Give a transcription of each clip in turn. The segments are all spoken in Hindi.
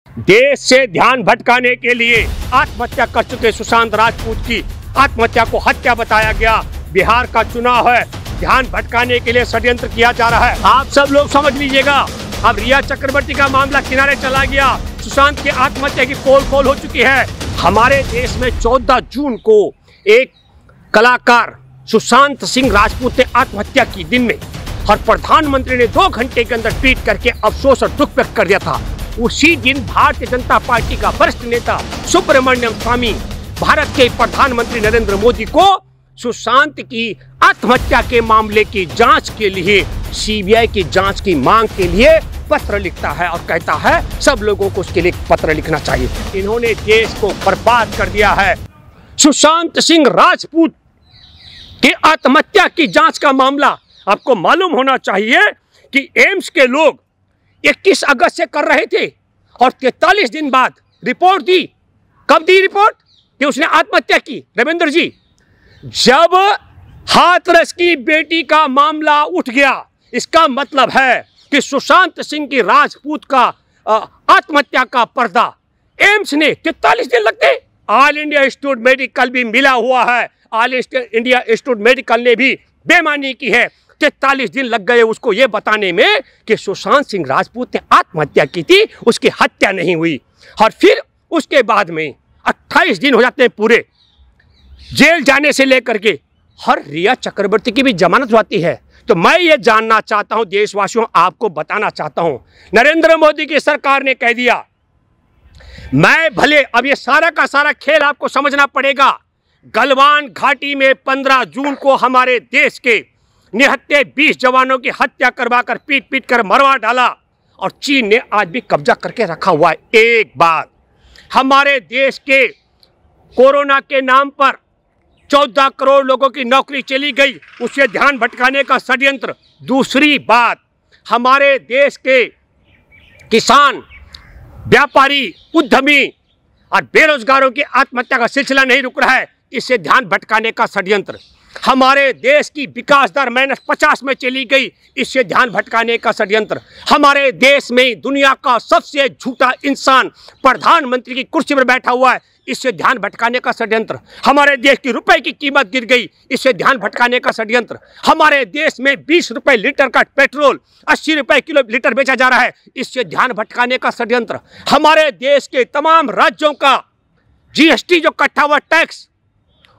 देश से ध्यान भटकाने के लिए आत्महत्या कर चुके सुशांत राजपूत की आत्महत्या को हत्या बताया गया। बिहार का चुनाव है, ध्यान भटकाने के लिए षड्यंत्र किया जा रहा है। आप सब लोग समझ लीजिएगा। अब रिया चक्रवर्ती का मामला किनारे चला गया, सुशांत की आत्महत्या की पोल खोल हो चुकी है। हमारे देश में 14 जून को एक कलाकार सुशांत सिंह राजपूत ने आत्महत्या की दिन में, और प्रधानमंत्री ने 2 घंटे के अंदर ट्वीट करके अफसोस और दुख व्यक्त कर दिया था। उसी दिन भारतीय जनता पार्टी का वरिष्ठ नेता सुब्रमण्यम स्वामी भारत के प्रधानमंत्री नरेंद्र मोदी को सुशांत की आत्महत्या के मामले की जांच के लिए, सीबीआई की जांच की मांग के लिए पत्र लिखता है और कहता है सब लोगों को उसके लिए पत्र लिखना चाहिए। इन्होंने देश को बर्बाद कर दिया है। सुशांत सिंह राजपूत की आत्महत्या की जांच का मामला आपको मालूम होना चाहिए कि एम्स के लोग 21 अगस्त से कर रहे थे और 43 दिन बाद रिपोर्ट दी। कब दी रिपोर्ट कि उसने आत्महत्या की? रविंद्र जी, जब हाथरस की बेटी का मामला उठ गया, इसका मतलब है कि सुशांत सिंह की राजपूत का आत्महत्या का पर्दा एम्स ने 43 दिन लगते। ऑल इंडिया इंस्टीट्यूट मेडिकल भी मिला हुआ है। ऑल इंडिया इंस्टीट्यूट मेडिकल ने भी बेईमानी की है। 43 दिन लग गए उसको ये बताने में कि सुशांत सिंह राजपूत ने आत्महत्या की थी, उसकी हत्या नहीं हुई। और फिर उसके बाद में 28 दिन हो जाते हैं पूरे जेल जाने से लेकर के, हर रिया चक्रवर्ती की भी जमानत होती है। तो मैं ये जानना चाहता हूं, देशवासियों आपको बताना चाहता हूं, नरेंद्र मोदी की सरकार ने कह दिया मैं भले, अब ये सारा का सारा खेल आपको समझना पड़ेगा। गलवान घाटी में 15 जून को हमारे देश के निहत्थे 20 जवानों की हत्या करवाकर पीट पीट कर मरवा डाला, और चीन ने आज भी कब्जा करके रखा हुआ है। एक बात, हमारे देश के कोरोना के नाम पर 14 करोड़ लोगों की नौकरी चली गई, उससे ध्यान भटकाने का षड्यंत्र। दूसरी बात, हमारे देश के किसान, व्यापारी, उद्यमी और बेरोजगारों की आत्महत्या का सिलसिला नहीं रुक रहा है, इससे ध्यान भटकाने का षड्यंत्र। हमारे देश की विकास दर -50 में चली गई, इससे ध्यान भटकाने का षड्यंत्र। हमारे देश में दुनिया का सबसे झूठा इंसान प्रधानमंत्री की कुर्सी पर बैठा हुआ है, इससे ध्यान भटकाने का षड्यंत्र। हमारे देश की रुपए की कीमत गिर गई, इससे ध्यान भटकाने का षड्यंत्र। हमारे देश में 20 रुपए लीटर का पेट्रोल 80 रुपए किलो लीटर बेचा जा रहा है, इससे ध्यान भटकाने का षड्यंत्र। हमारे देश के तमाम राज्यों का जीएसटी जो इकट्ठा हुआ टैक्स,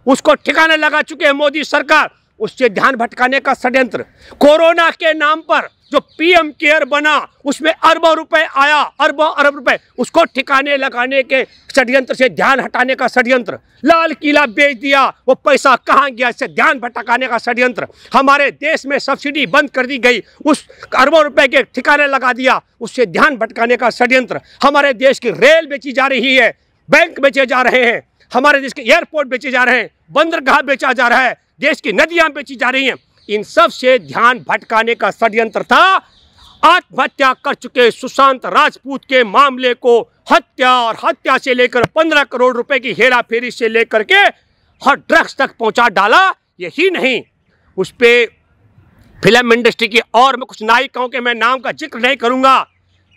उसको ठिकाने लगा चुके हैं मोदी सरकार, उससे ध्यान भटकाने का षड्यंत्र। कोरोना के नाम पर जो पीएम केयर बना, उसमें अरबों रुपए आया, अरबों अरब रुपए, उसको ठिकाने लगाने के षड्यंत्र से ध्यान हटाने का षड्यंत्र। लाल किला बेच दिया, वो पैसा कहाँ गया, इससे ध्यान भटकाने का षड्यंत्र। हमारे देश में सब्सिडी बंद कर दी गई, उस अरबों रुपए के ठिकाने लगा दिया, उससे ध्यान भटकाने का षड्यंत्र। हमारे देश की रेल बेची जा रही है, बैंक बेचे जा रहे हैं, हमारे देश के एयरपोर्ट बेचे जा रहे हैं, बंदरगाह बेचा जा रहा है, देश की नदियां बेची जा रही हैं। इन सब से ध्यान भटकाने का षड्यंत्र था। आत्महत्या कर चुके सुशांत राजपूत के मामले को हत्या, और हत्या से लेकर 15 करोड़ रुपए की हेरा फेरी से लेकर के हर ड्रग्स तक पहुंचा डाला। यही नहीं, उस पे फिल्म इंडस्ट्री की और मैं कुछ नायिकाओं के मैं नाम का जिक्र नहीं करूंगा,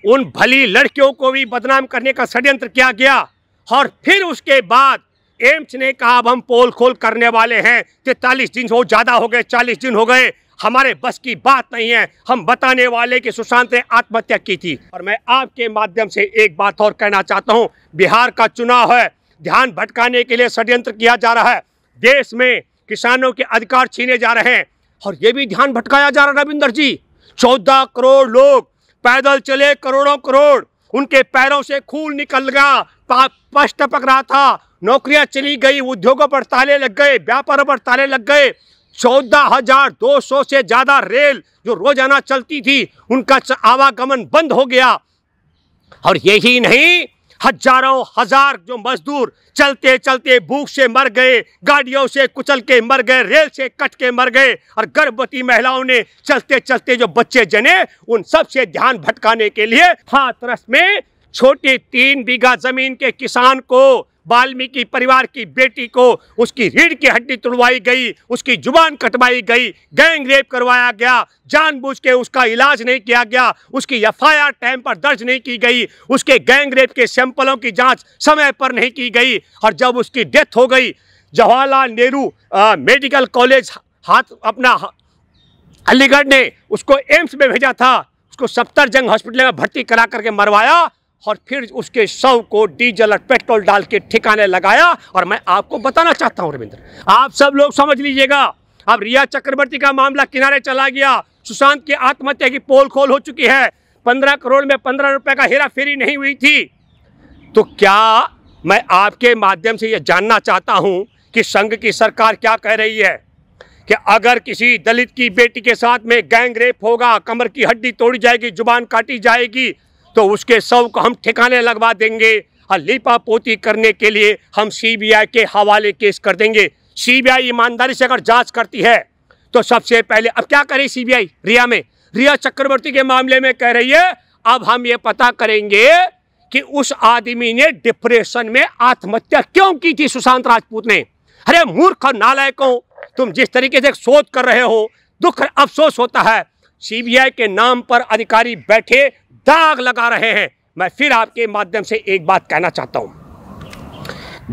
उन भली लड़कियों को भी बदनाम करने का षड्यंत्र किया गया। और फिर उसके बाद एम्स ने कहा अब हम पोल खोल करने वाले हैं। 43 दिन हो ज़्यादा हो गए, 40 दिन हो गए, हमारे बस की बात नहीं है, हम बताने वाले कि सुशांत ने आत्महत्या की थी। और मैं आपके माध्यम से एक बात और कहना चाहता हूं, बिहार का चुनाव है, ध्यान भटकाने के लिए षड्यंत्र किया जा रहा है। देश में किसानों के अधिकार छीने जा रहे हैं, और ये भी ध्यान भटकाया जा रहा है। रविंदर जी, 14 करोड़ लोग पैदल चले, करोड़ों करोड़, उनके पैरों से खून निकल गया, पश टपक रहा था, नौकरियां चली गई, उद्योगों पर ताले लग गए, व्यापारों पर ताले लग गए। 14,200 से ज्यादा रेल जो रोजाना चलती थी, उनका आवागमन बंद हो गया। और यही नहीं, हजारों हजार जो मजदूर चलते चलते भूख से मर गए, गाड़ियों से कुचल के मर गए, रेल से कट के मर गए, और गर्भवती महिलाओं ने चलते चलते जो बच्चे जने, उन सब से ध्यान भटकाने के लिए हाथरस में छोटे 3 बीघा जमीन के किसान को, वाल्मीकि परिवार की बेटी को उसकी रीढ़ की हड्डी तुड़वाई गई, उसकी जुबान कटवाई गई, गैंग रेप करवाया गया, जानबूझ के उसका इलाज नहीं किया गया, उसकी एफआईआर टाइम पर दर्ज नहीं की गई, उसके गैंग रेप के सैंपलों की जांच समय पर नहीं की गई, और जब उसकी डेथ हो गई, जवाहरलाल नेहरू मेडिकल कॉलेज अपना अलीगढ़ ने उसको एम्स में भेजा था, उसको सफदरजंग हॉस्पिटल में भर्ती करा करके मरवाया, और फिर उसके शव को डीजल और पेट्रोल डाल के ठिकाने लगाया। और मैं आपको बताना चाहता हूं रविंद्र, आप सब लोग समझ लीजिएगा, अब रिया चक्रवर्ती का मामला किनारे चला गया, सुशांत की आत्महत्या की पोल खोल हो चुकी है, 15 करोड़ में 15 रुपए का हेरा फेरी नहीं हुई थी। तो क्या मैं आपके माध्यम से यह जानना चाहता हूं कि संघ की सरकार क्या कह रही है कि अगर किसी दलित की बेटी के साथ में गैंग रेप होगा, कमर की हड्डी तोड़ी जाएगी, जुबान काटी जाएगी, तो उसके शव को हम ठिकाने लगवा देंगे और लीपा पोती करने के लिए हम सीबीआई के हवाले केस कर देंगे। सीबीआई ईमानदारी से अगर जांच करती है तो सबसे पहले अब क्या करे सीबीआई रिया चक्रवर्ती के मामले में कह रही है, अब हम ये पता करेंगे कि उस आदमी ने डिप्रेशन में आत्महत्या क्यों की थी सुशांत राजपूत ने। अरे मूर्ख और नालायकों, तुम जिस तरीके से शोध कर रहे हो, दुख अफसोस होता है। सीबीआई के नाम पर अधिकारी बैठे दाग लगा रहे हैं। मैं फिर आपके माध्यम से एक बात कहना चाहता हूं,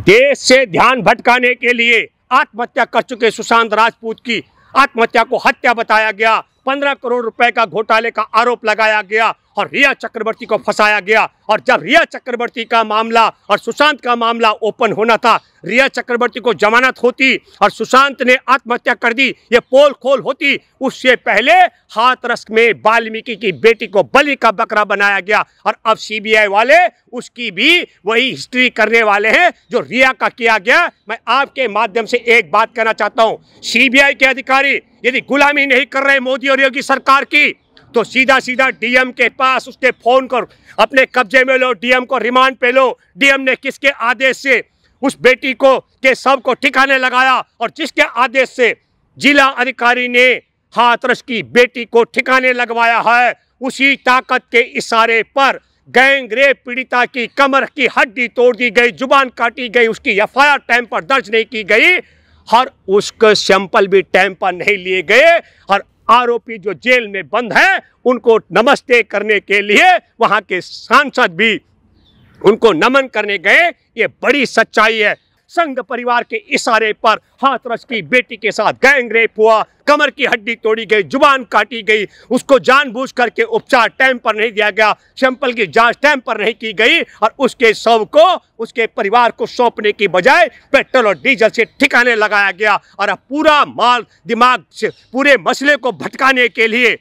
देश से ध्यान भटकाने के लिए आत्महत्या कर चुके सुशांत राजपूत की आत्महत्या को हत्या बताया गया, 15 करोड़ रुपए का घोटाले का आरोप लगाया गया और रिया चक्रवर्ती को फंसाया गया। और जब रिया चक्रवर्ती का मामला और सुशांत का मामला ओपन होना था, रिया चक्रवर्ती को जमानत होती और सुशांत ने आत्महत्या कर दी, ये पोल खोल होती, उससे पहले हाथरस में वाल्मीकि की बेटी को बलि का बकरा बनाया गया। और अब सीबीआई वाले उसकी भी वही हिस्ट्री करने वाले हैं जो रिया का किया गया। मैं आपके माध्यम से एक बात कहना चाहता हूं, सीबीआई के अधिकारी यदि गुलामी नहीं कर रहे मोदी और योगी सरकार की, तो सीधा सीधा डीएम के पास उसके फोन कर अपने कब्जे में लो, डीएम को रिमांड पे लो। डीएम ने किसके आदेश से उस बेटी को के शव को ठिकाने लगाया और जिसके आदेश से जिला अधिकारी ने हाथरस की बेटी को ठिकाने लगवाया है, उसी ताकत के इशारे पर गैंग रेप पीड़िता की कमर की हड्डी तोड़ दी गई, जुबान काटी गई, उसकी एफआईआर टाइम पर दर्ज नहीं की गई और उसके सैंपल भी टाइम पर नहीं लिए गए। और आरोपी जो जेल में बंद है उनको नमस्ते करने के लिए वहां के सांसद भी उनको नमन करने गए। ये बड़ी सच्चाई है। संघ परिवार के इशारे पर हाथरस की बेटी के साथ गैंग रेप हुआ, कमर की हड्डी तोड़ी गई, जुबान काटी गई, उसको जानबूझ करके उपचार टाइम पर नहीं दिया गया, सैंपल की जांच टाइम पर नहीं की गई और उसके शव को उसके परिवार को सौंपने की बजाय पेट्रोल और डीजल से ठिकाने लगाया गया। और अब पूरा माल दिमाग से पूरे मसले को भटकाने के लिए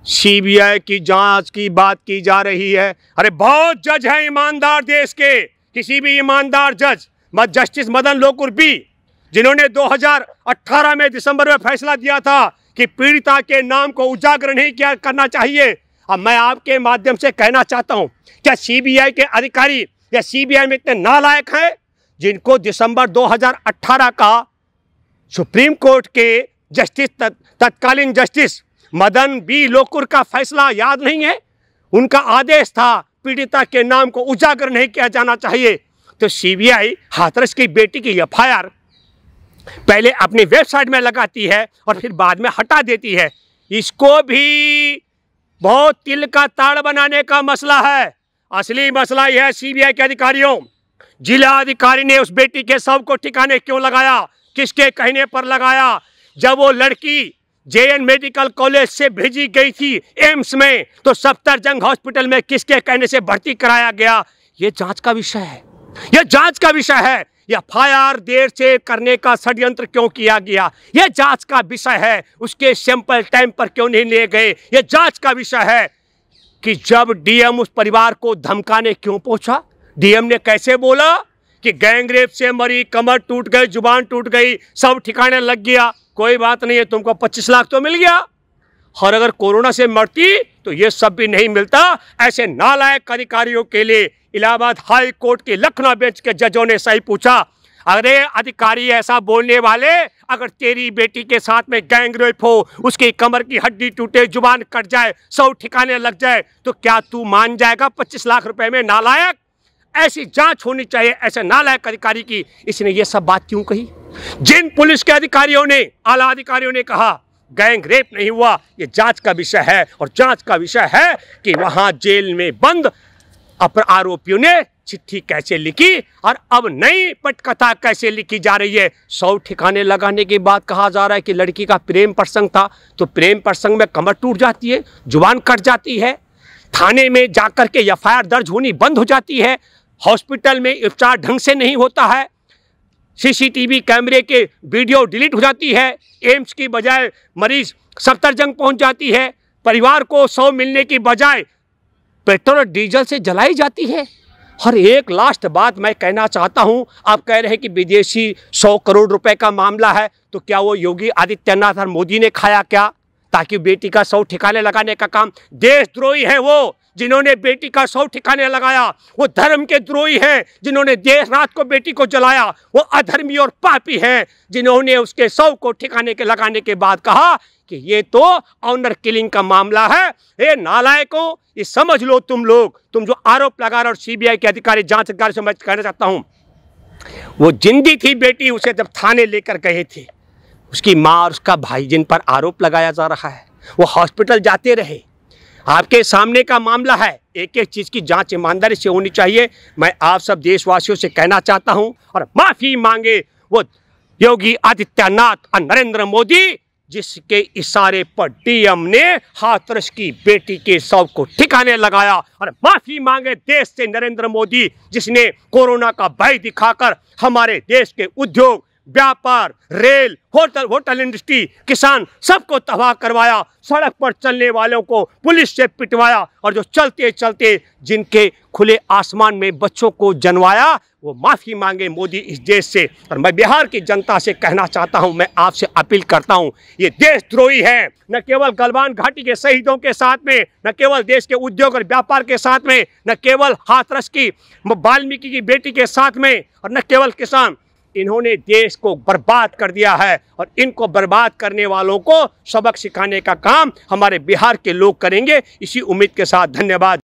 सीबीआई की जांच की बात की जा रही है। अरे बहुत जज है ईमानदार देश के, किसी भी ईमानदार जज जस्टिस मदन लोकुर बी, जिन्होंने 2018 में दिसंबर में फैसला दिया था कि पीड़िता के नाम को उजागर नहीं किया करना चाहिए। अब मैं आपके माध्यम से कहना चाहता हूं, क्या सीबीआई के अधिकारी या सीबीआई में इतने नालायक हैं जिनको दिसंबर 2018 का सुप्रीम कोर्ट के जस्टिस तत्कालीन जस्टिस मदन बी लोकुर का फैसला याद नहीं है? उनका आदेश था पीड़िता के नाम को उजागर नहीं किया जाना चाहिए। तो सीबीआई हाथरस की बेटी की एफआईआर पहले अपनी वेबसाइट में लगाती है और फिर बाद में हटा देती है। इसको भी बहुत तिल का ताड़ बनाने का मसला है। असली मसला यह है सीबीआई के अधिकारियों, जिला अधिकारी ने उस बेटी के शव को ठिकाने क्यों लगाया, किसके कहने पर लगाया? जब वो लड़की जेएन मेडिकल कॉलेज से भेजी गई थी एम्स में, तो सफदरजंग हॉस्पिटल में किसके कहने से भर्ती कराया गया? ये जांच का विषय है, यह जांच का विषय है। एफआईआर देर से करने का षड्यंत्र क्यों किया गया, यह जांच का विषय है। उसके सैंपल टाइम पर क्यों नहीं लिए गए, यह जांच का विषय है। कि जब डीएम उस परिवार को धमकाने क्यों पहुंचा, डीएम ने कैसे बोला कि गैंग रेप से मरी, कमर टूट गई, जुबान टूट गई, सब ठिकाने लग गया, कोई बात नहीं है, तुमको 25 लाख तो मिल गया। और अगर कोरोना से मरती तो ये सब भी नहीं मिलता। ऐसे नालायक अधिकारियों के लिए इलाहाबाद हाई कोर्ट के लखनऊ बेंच के जजों ने सही पूछा। अरे अधिकारी ऐसा बोलने वाले, अगर तेरी बेटी के साथ में गैंग रेप हो, उसकी कमर की हड्डी टूटे, जुबान कट जाए, 100 ठिकाने लग जाए, तो क्या तू मान जाएगा 25 लाख रुपए में? नालायक! ऐसी जांच होनी चाहिए ऐसे नालायक अधिकारी की। इसने ये सब बात क्यों कही? जिन पुलिस के अधिकारियों ने, आला अधिकारियों ने कहा गैंग रेप नहीं हुआ, ये जांच का विषय है, और जांच का विषय है कि वहां जेल में बंद आरोपियों ने चिट्ठी कैसे लिखी और अब नई पटकथा कैसे लिखी जा रही है। 100 ठिकाने लगाने के बाद कहा जा रहा है कि लड़की का प्रेम प्रसंग था, तो प्रेम प्रसंग में कमर टूट जाती है, जुबान कट जाती है, थाने में जाकर के एफआईआर दर्ज होनी बंद हो जाती है, हॉस्पिटल में उपचार ढंग से नहीं होता है, सीसीटीवी कैमरे के वीडियो डिलीट हो जाती है, एम्स की बजाय मरीज सफदरजंग पहुंच जाती है, परिवार को 100 मिलने की बजाय पेट्रोल और डीजल से जलाई जाती है। और एक लास्ट बात मैं कहना चाहता हूं, आप कह रहे हैं कि विदेशी 100 करोड़ रुपए का मामला है, तो क्या वो योगी आदित्यनाथ और मोदी ने खाया क्या, ताकि बेटी का 100 ठिकाने लगाने का काम? देशद्रोही है वो जिन्होंने बेटी का 100 ठिकाने लगाया, वो धर्म के द्रोही हैं जिन्होंने देर रात को बेटी को जलाया, वो अधर्मी और पापी हैं जिन्होंने उसके 100 को ठिकाने के लगाने के बाद कहा कि ये तो ऑनर किलिंग का मामला है। ये नालायकों, ये समझ लो तुम लोग, तुम जो आरोप लगा रहे हो, और सीबीआई के अधिकारी, जांच अधिकारी से मैं कहना चाहता हूं, वो जिंदी थी बेटी, उसे जब थाने लेकर गए थे, उसकी माँ और उसका भाई जिन पर आरोप लगाया जा रहा है, वो हॉस्पिटल जाते रहे। आपके सामने का मामला है, एक एक चीज की जांच ईमानदारी से होनी चाहिए। मैं आप सब देशवासियों से कहना चाहता हूं, और माफी मांगे वो योगी आदित्यनाथ और नरेंद्र मोदी जिसके इशारे पर डीएम ने हाथरस की बेटी के 100 को ठिकाने लगाया, और माफी मांगे देश से नरेंद्र मोदी जिसने कोरोना का भय दिखाकर हमारे देश के उद्योग, व्यापार, रेल, होटल इंडस्ट्री, किसान सबको तबाह करवाया, सड़क पर चलने वालों को पुलिस से पिटवाया, और जो चलते चलते जिनके खुले आसमान में बच्चों को जनवाया, वो माफी मांगे मोदी इस देश से। और मैं बिहार की जनता से कहना चाहता हूं, मैं आपसे अपील करता हूं, ये देशद्रोही है, न केवल गलवान घाटी के शहीदों के साथ में, न केवल देश के उद्योग और व्यापार के साथ में, न केवल हाथरस की वाल्मीकि की बेटी के साथ में, और न केवल किसान। इन्होंने देश को बर्बाद कर दिया है, और इनको बर्बाद करने वालों को सबक सिखाने का काम हमारे बिहार के लोग करेंगे। इसी उम्मीद के साथ धन्यवाद।